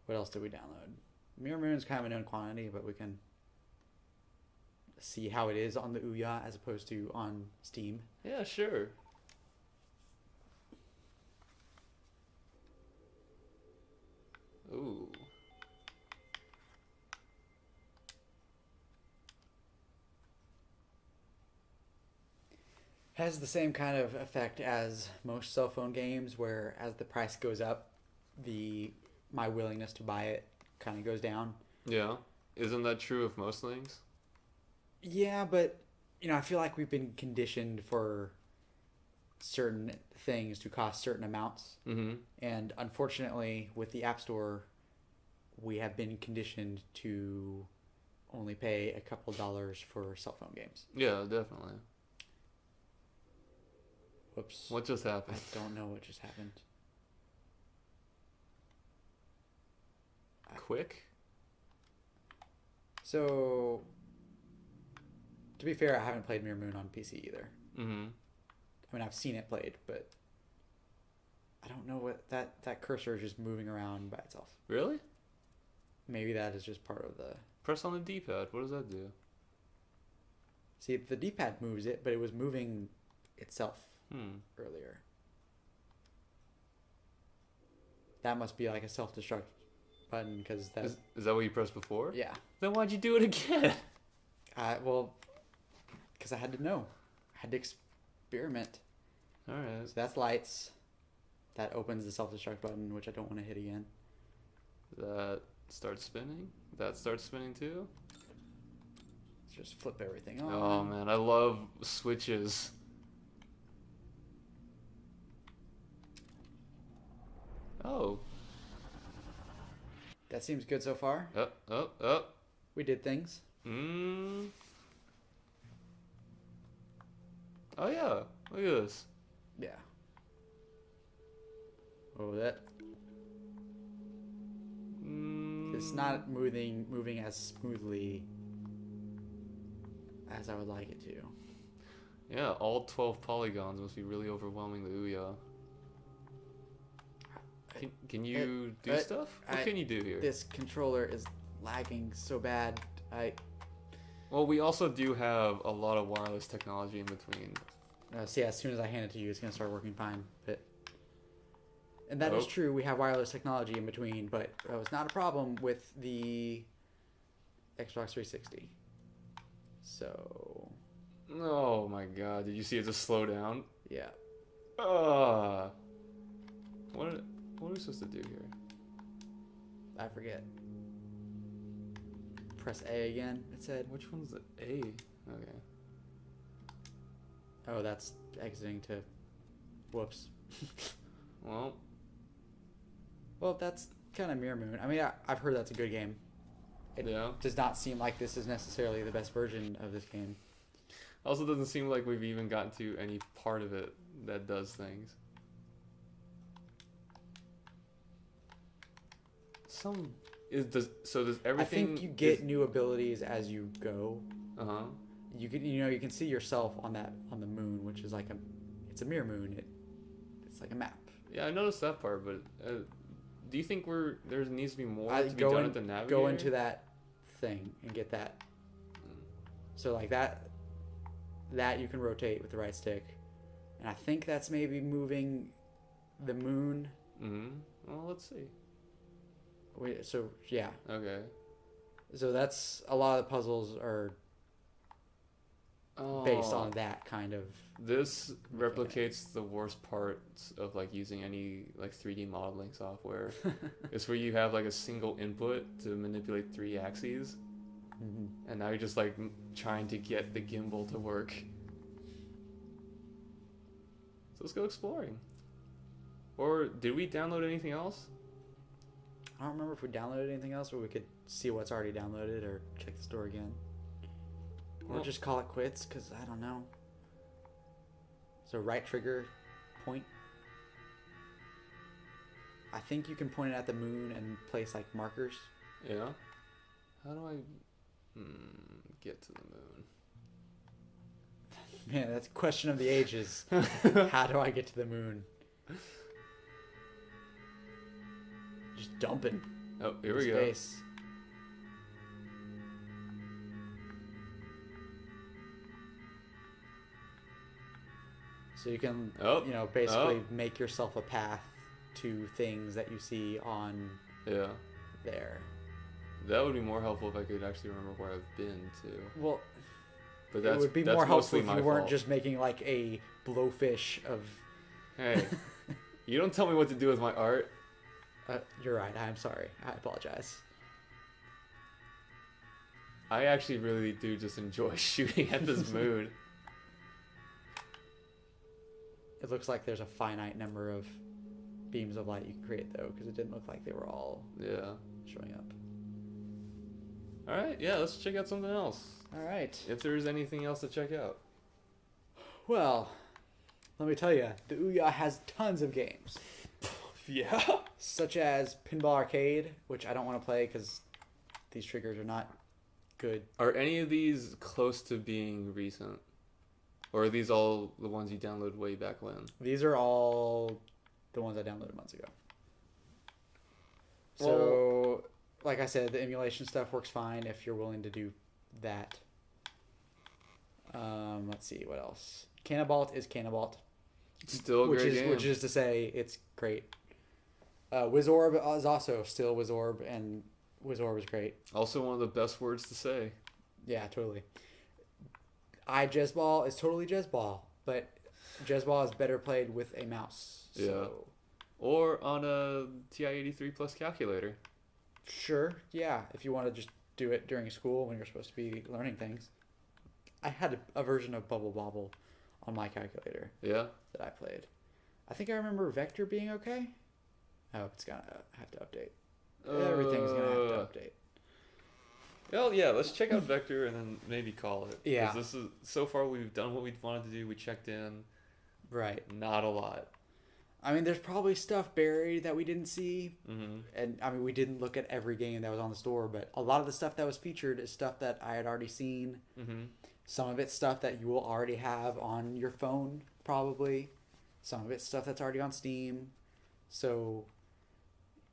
What else did we download? Mirror Moon's kind of a known quantity, but we can see how it is on the Ouya as opposed to on Steam. Yeah, sure. Ooh. Has the same kind of effect as most cell phone games, where as the price goes up, my willingness to buy it kind of goes down. Yeah. Isn't that true of most things? Yeah, but I feel like we've been conditioned for certain things to cost certain amounts, Mm-hmm. and unfortunately, with the App Store, we have been conditioned to only pay a couple dollars for cell phone games. Yeah, definitely. Whoops. What just I happened? don't know what just happened. Quick? So, to be fair, I haven't played Mirror Moon on PC either. Mm-hmm. I mean, I've seen it played, but I don't know what that cursor is just moving around by itself. Really? Maybe that is just part of the... Press on the D-pad. What does that do? See, the D-pad moves it, but it was moving itself earlier. That must be like a self-destruct button, because that... Is that what you pressed before? Yeah. Then why'd you do it again? Well, because I had to know. I had to experiment. Alright. So that's lights. That opens the self-destruct button, which I don't want to hit again. That starts spinning. that starts spinning too. Let's just flip everything on. Oh man, I love switches. Oh. That seems good so far. Oh. We did things. Oh yeah, look at this. Yeah. Oh, that. It's not moving as smoothly as I would like it to. Yeah, all 12 polygons must be really overwhelming the Ouya. Can you do stuff? What can you do here? This controller is lagging so bad. Well, we also do have a lot of wireless technology in between. So yeah, as soon as I hand it to you, it's gonna start working fine. And that is true. We have wireless technology in between, but that was not a problem with the Xbox 360. So. Oh my God! Did you see it just slow down? Yeah. What are we supposed to do here? I forget. Press A again, it said. Which one's the A? Okay. Oh, that's exiting to... Whoops. Well, that's kind of Mirror Moon. I mean, I've heard that's a good game. It does not seem like this is necessarily the best version of this game. Also doesn't seem like we've even gotten to any part of it that does things. Does everything? I think you get new abilities as you go. Uh-huh. You can see yourself on the moon, which is it's a mirror moon. It's like a map. Yeah, I noticed that part, but do you think there needs to be more to be done at the navigator? Go into that thing and get that. So like that you can rotate with the right stick, and I think that's maybe moving the moon. Well, let's see. So yeah. Okay. So that's a lot of the puzzles are based on that kind of. This replicates the worst parts of like using any like 3D modeling software. It's where you have like a single input to manipulate 3 axes, and now you're just like trying to get the gimbal to work. So let's go exploring. Or did we download anything else? I don't remember if we downloaded anything else, but we could see what's already downloaded or check the store again. Or just call it quits, because I don't know. So right trigger, point. I think you can point it at the moon and place like markers. Yeah. How do I get to the moon? Man, that's a question of the ages. How do I get to the moon? Just dumping. Oh, here we space. Go. So you can, basically make yourself a path to things that you see on there. That would be more helpful if I could actually remember where I've been too. Well, but it would be more helpful if you weren't just making like a blowfish of... Hey, you don't tell me what to do with my art. You're right. I'm sorry. I apologize. I actually really do just enjoy shooting at this moon. It looks like there's a finite number of beams of light you can create, though, because it didn't look like they were all showing up. All right. Yeah, let's check out something else. All right. If there's anything else to check out. Well, let me tell you, the Ouya has tons of games. Yeah. Such as Pinball Arcade, which I don't want to play because these triggers are not good. Are any of these close to being recent? Or are these all the ones you downloaded way back when? These are all the ones I downloaded months ago. So, like I said, the emulation stuff works fine if you're willing to do that. Let's see, what else? Cannabalt is Cannabalt. Still a great game. Which is to say, it's great. Wizorb is also still Wizorb, and Wizorb is great. Also one of the best words to say. Yeah, totally. iJezzball is totally Jezzball, but Jezzball is better played with a mouse. So. Yeah. Or on a TI-83 Plus calculator. Sure, yeah. If you want to just do it during school when you're supposed to be learning things. I had a version of Bubble Bobble on my calculator Yeah. that I played. I think I remember Vector being okay. Oh, it's gonna have to update. Everything's gonna have to update. Well, yeah. Let's check out Vector and then maybe call it. 'Cause Yeah. This is so far we've done what we wanted to do. We checked in. Right. Not a lot. I mean, there's probably stuff buried that we didn't see. Mm-hmm. And I mean, we didn't look at every game that was on the store, but a lot of the stuff that was featured is stuff that I had already seen. Mm-hmm. Some of it's stuff that you will already have on your phone, probably. Some of it's stuff that's already on Steam. So,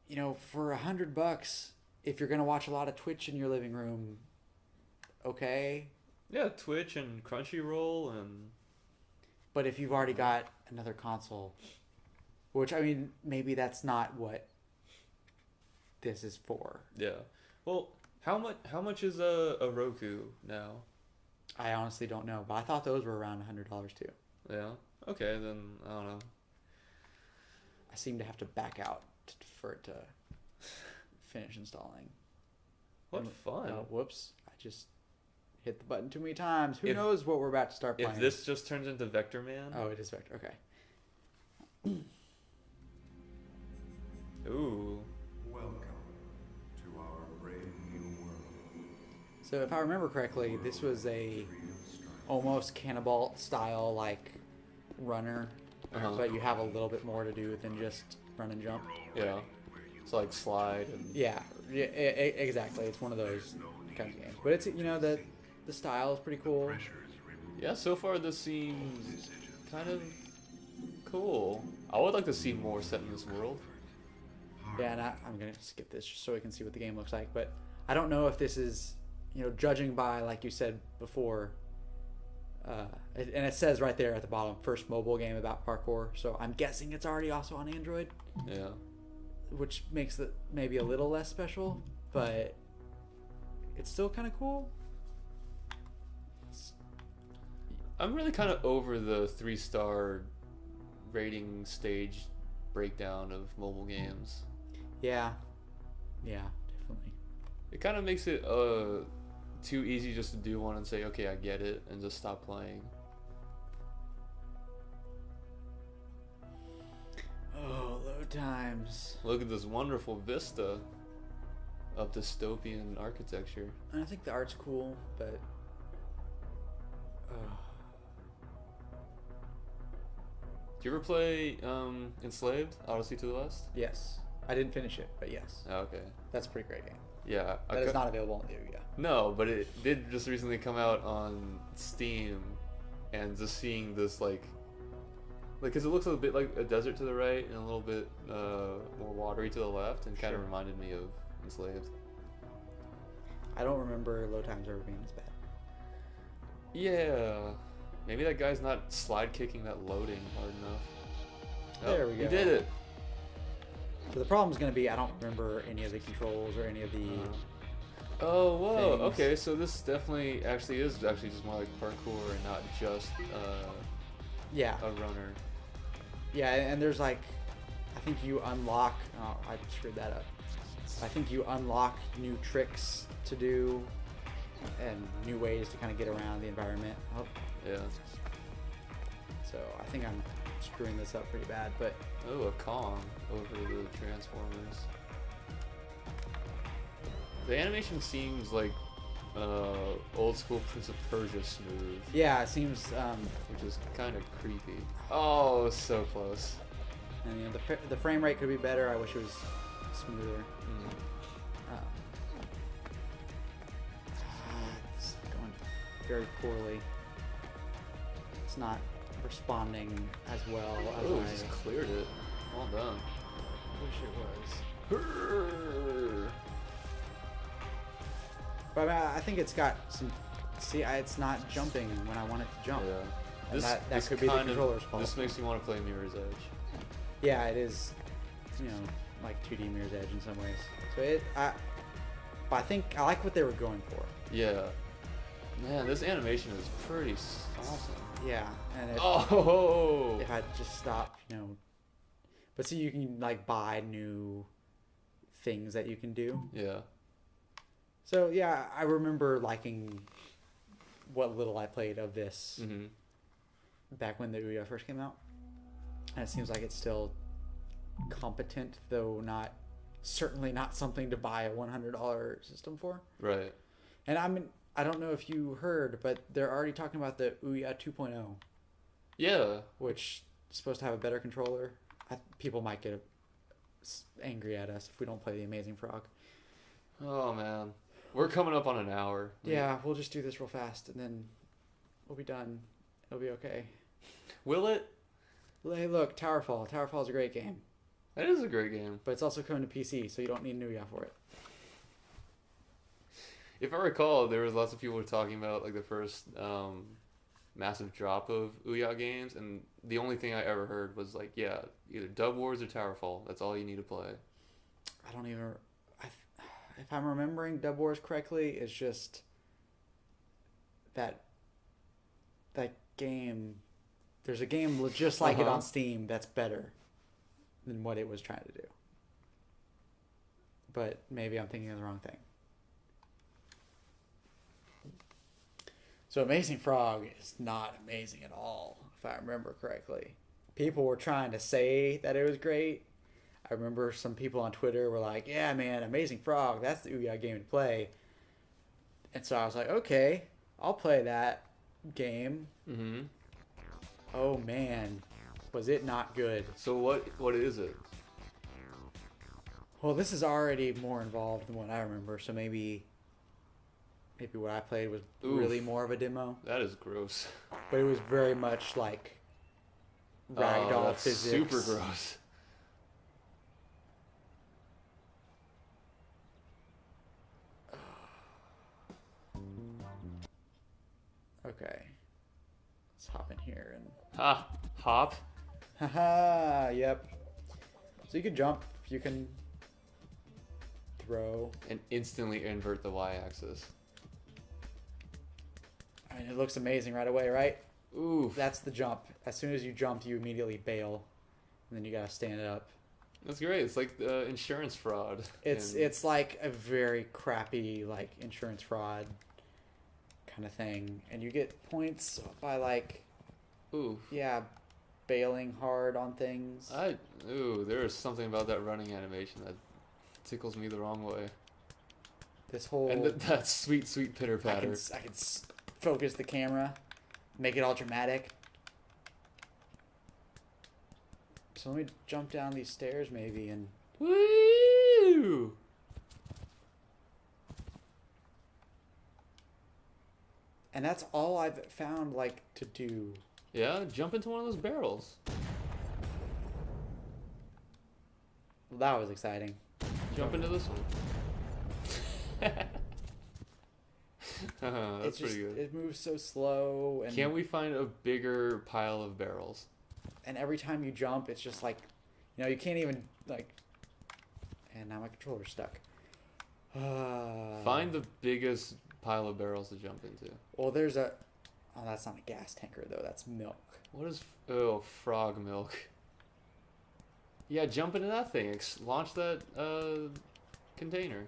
you know, for $100, if you're gonna watch a lot of Twitch in your living room, okay. Yeah, Twitch and Crunchyroll and. But if you've already got another console, which I mean, maybe that's not what this is for. Yeah. Well, how much is a Roku now? I honestly don't know, but I thought those were around $100 too. Yeah. Okay, then I don't know. I seem to have to back out for it to finish installing. What And- fun. Oh, whoops. I just hit the button too many times. Who If- knows what we're about to start playing. If this just turns into Vector Man. Oh, it is Vector. Okay. Ooh. Welcome to our brave new world. So if I remember correctly, this was a almost Cannibal style like runner, Uh-huh. but you have a little bit more to do than just run and jump. Yeah. So like slide and. Yeah, exactly. It's one of those kinds of games. But it's, you know, the style is pretty cool. Yeah. So far, this seems kind of cool. I would like to see more set in this world. Yeah, and I'm gonna skip this just so we can see what the game looks like. But I don't know if this is, you know, judging by, like you said before, and it says right there at the bottom, first mobile game about parkour. So I'm guessing it's already also on Android, Yeah. which makes it maybe a little less special, but it's still kind of cool. I'm really kind of over the 3-star rating stage breakdown of mobile games. Yeah, definitely. It kind of makes it too easy just to do one and say, okay, I get it, and just stop playing. Oh, load times. Look at this wonderful vista of dystopian architecture. And I think the art's cool, but Do you ever play Enslaved, Odyssey to the West? yes, I didn't finish it, but yes, Oh, okay. that's a pretty great game. Yeah. That is not available on the Ouya. No, but it did just recently come out on Steam, and just seeing this like, because it looks a bit like a desert to the right and a little bit more watery to the left, and kind of Sure. reminded me of Enslaved. I don't remember load times ever being this bad. Yeah, maybe that guy's not slide kicking that loading hard enough. There we You go. did it. So the problem's going to be I don't remember any of the controls or any of the. Oh, whoa. Things. Okay, so this definitely actually is just more like parkour and not just Yeah, a runner. yeah, and there's like, I think you unlock. Oh, I screwed that up. I think you unlock new tricks to do, and new ways to kind of get around the environment. Oh, Yeah. so I think I'm screwing this up pretty bad, but Oh, a Kong over the Transformers. The animation seems like old school Prince of Persia smooth, yeah, it seems. which is kind of creepy. Oh, so close. And, you know, the frame rate could be better. I wish it was smoother. It's going very poorly. It's not responding as well as Oh, I just cleared it. Well done. wish it was. But I think it's got some. See, it's not jumping when I want it to jump. Yeah. And that this could be the kind of- controller's fault. This makes me want to play Mirror's Edge. Yeah, it is. You know, like 2D Mirror's Edge in some ways. So but I think I like what they were going for. Yeah. Man, this animation is pretty awesome. Yeah, and Oh! if I just stop, you know. But see, you can like buy new things that you can do. Yeah. So yeah, I remember liking what little I played of this Mm-hmm. back when the Ouya first came out. And it seems like it's still competent, though certainly not something to buy a $100 system for. Right. And I don't know if you heard, but they're already talking about the Ouya 2.0, Yeah. which is supposed to have a better controller. People might get angry at us if we don't play the Amazing Frog. Oh man, we're coming up on an hour. Yeah, we'll just do this real fast, and then we'll be done. It'll be okay. Will it? Hey, look, Towerfall. Towerfall is a great game, That is a great game. but it's also coming to PC, so you don't need an Ouya for it. If I recall, there was lots of people talking about like the first massive drop of Ouya games, and the only thing I ever heard was like, yeah, either Dub Wars or Towerfall. That's all you need to play. I don't even. If I'm remembering Dub Wars correctly, it's just that game. There's a game just like it on Steam that's better than what it was trying to do. But maybe I'm thinking of the wrong thing. So Amazing Frog is not amazing at all, if I remember correctly. People were trying to say that it was great. I remember some people on Twitter were like, yeah, man, Amazing Frog, that's the Ouya game to play. And so I was like, okay, I'll play that game. Mm-hmm. Oh, man, was it not good. So what is it? Well, this is already more involved than what I remember, so maybe what I played was really more of a demo. That is gross. But it was very much like ragdoll that's physics. super gross. Okay. Let's hop in here and... Ha! Hop? Haha, yep. So you can jump, you can throw. And instantly invert the y-axis. I mean, it looks amazing right away, right? Oof. That's the jump. As soon as you jump, you immediately bail. And then you gotta stand up. That's great. It's like insurance fraud. It's like a very crappy like insurance fraud kind of thing. And you get points by like, Ooh. yeah, bailing hard on things. There is something about that running animation that tickles me the wrong way. This whole... And that sweet, sweet pitter patter. I can focus the camera, make it all dramatic. So let me jump down these stairs maybe and... Woo! And that's all I've found like to do. Yeah, jump into one of those barrels. Well, that was exciting. Jump into this one. That's pretty good. It moves so slow and... Can't we find a bigger pile of barrels? And every time you jump, it's just like, you can't even like... And now my controller's stuck. Find the biggest pile of barrels to jump into. Well, there's a... Oh, that's not a gas tanker though. That's milk. What is... Oh, frog milk. Yeah, jump into that thing. Launch that container.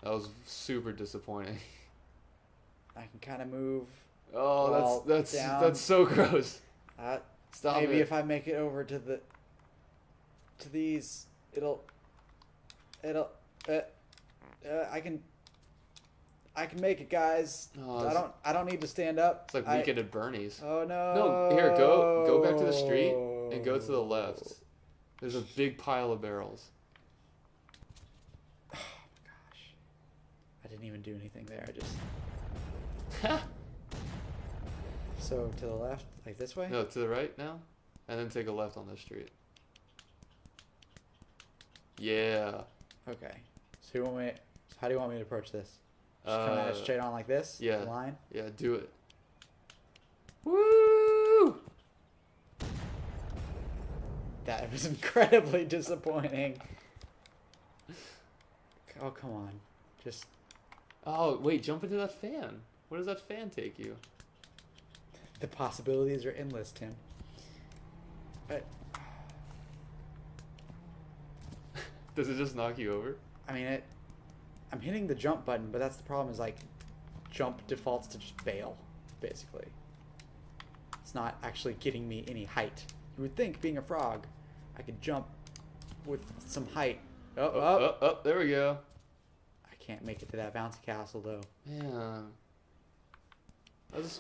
That was super disappointing. I can kind of move. Oh, that's down. that's so gross. Stop Maybe it. if I make it over to these, it'll I can make it, guys. Oh, I don't need to stand up. It's like Weekend at Bernie's. Oh no. No, here, go back to the street and go to the left. There's a big pile of barrels. Oh my gosh. I didn't even do anything there. I just... So to the left, like this way? No, to the right now, and then take a left on this street. Yeah. Okay. So how do you want me to approach this? Just come at it straight on like this? Yeah. The line? Yeah, do it. Woo! That was incredibly disappointing. Oh, come on. Just... Oh, wait, jump into that fan. Where does that fan take you? The possibilities are endless, Tim. But, Does it just knock you over? I mean, I'm hitting the jump button, but that's the problem is like jump defaults to just bail, basically. It's not actually getting me any height. You would think, being a frog, I could jump with some height. Oh, there we go. I can't make it to that bouncy castle, though. Man.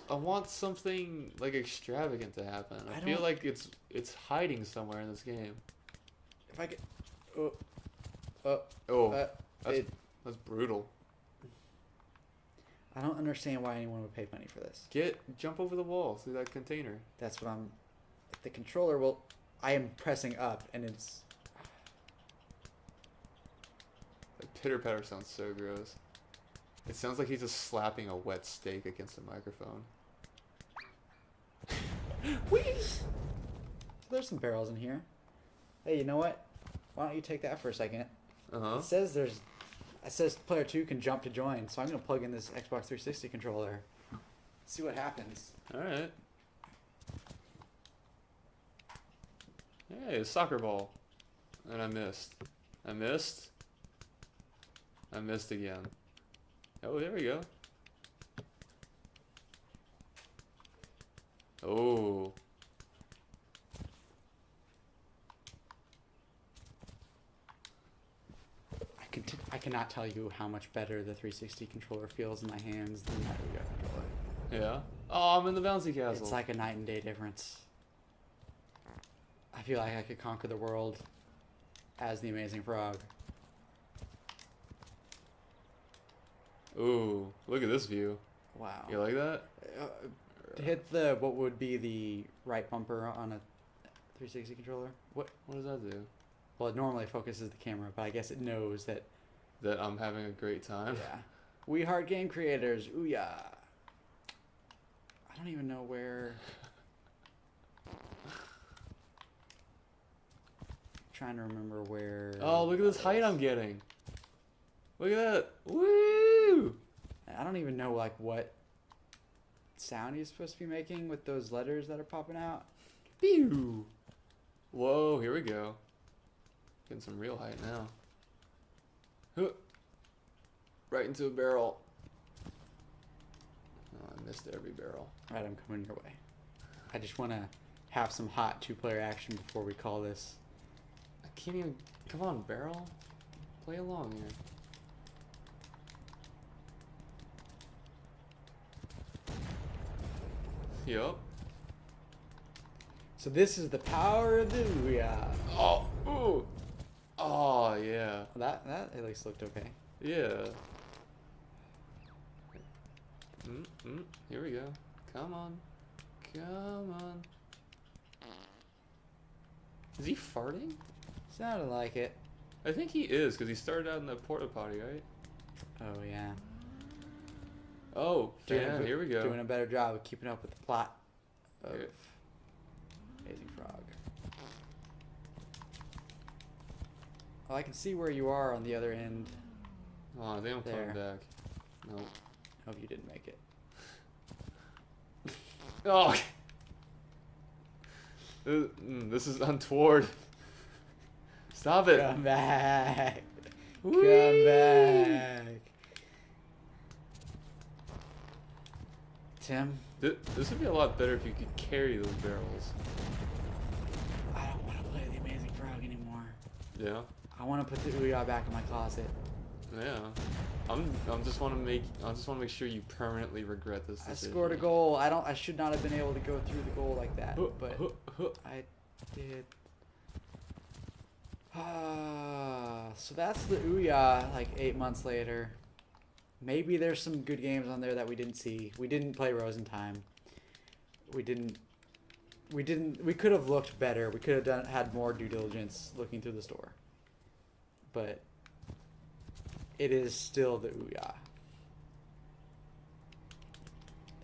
I want something like extravagant to happen. I feel like it's hiding somewhere in this game. If I could... That's brutal. I don't understand why anyone would pay money for this. Jump over the wall through that container. That's what I'm... The controller will... I am pressing up, and it's... That pitter patter sounds so gross. It sounds like he's just slapping a wet steak against a microphone. Whee! So there's some barrels in here. Hey, you know what? Why don't you take that for a second? It says player 2 can jump to join, so I'm gonna plug in this Xbox 360 controller. See what happens. Alright. Hey, a soccer ball. And I missed. I missed again. Oh, there we go. Oh. I cannot tell you how much better the 360 controller feels in my hands than that Ouya controller. Yeah? Oh, I'm in the bouncy castle. It's like a night and day difference. I feel like I could conquer the world as the Amazing Frog. Ooh, look at this view. Wow. You like that? Hit the what would be the right bumper on a 360 controller. What does that do? Well, it normally focuses the camera, but I guess it knows that... That I'm having a great time? Yeah. We heart game creators. Ouya. I don't even know where... Trying to remember where... Oh, look at this height I'm getting. Look at that. Woo! I don't even know, like, what sound he's supposed to be making with those letters that are popping out. Pew! Whoa, here we go. Getting some real height now. Huh. Right into a barrel. Oh, I missed every barrel. Alright, I'm coming your way. I just want to have some hot two-player action before we call this. I can't even... Come on, barrel. Play along here. Yup. So this is the power of the Ouya. Oh, ooh. Oh, yeah. That at least looked okay. Yeah. Here we go. Come on. Come on. Is he farting? Sounded like it. I think he is, because he started out in the porta potty, right? Oh, yeah. Oh, damn, here we go. Doing a better job of keeping up with the plot of Here. Amazing Frog. Oh, I can see where you are on the other end. Oh, I think I'm coming back. Nope. Hope you didn't make it. Oh! This is untoward. Stop it. Come back. Whee! Come back. Tim? This would be a lot better if you could carry those barrels. I don't want to play the Amazing Frog anymore. Yeah? I want to put the Ouya back in my closet. Yeah. I just want to make sure you permanently regret this decision. I scored a goal. I should not have been able to go through the goal like that, but I did. So that's the Ouya, like 8 months later. Maybe there's some good games on there that we didn't see. We didn't play Time. We could have looked better. We could have had more due diligence looking through the store. But it is still the Ouya.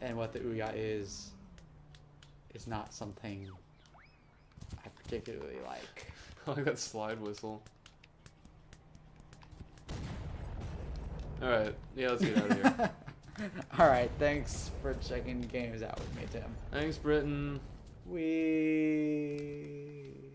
And what the Ouya is not something I particularly like. I like that slide whistle. Alright, yeah, let's get out of here. Alright, thanks for checking games out with me, Tim. Thanks, Britton. We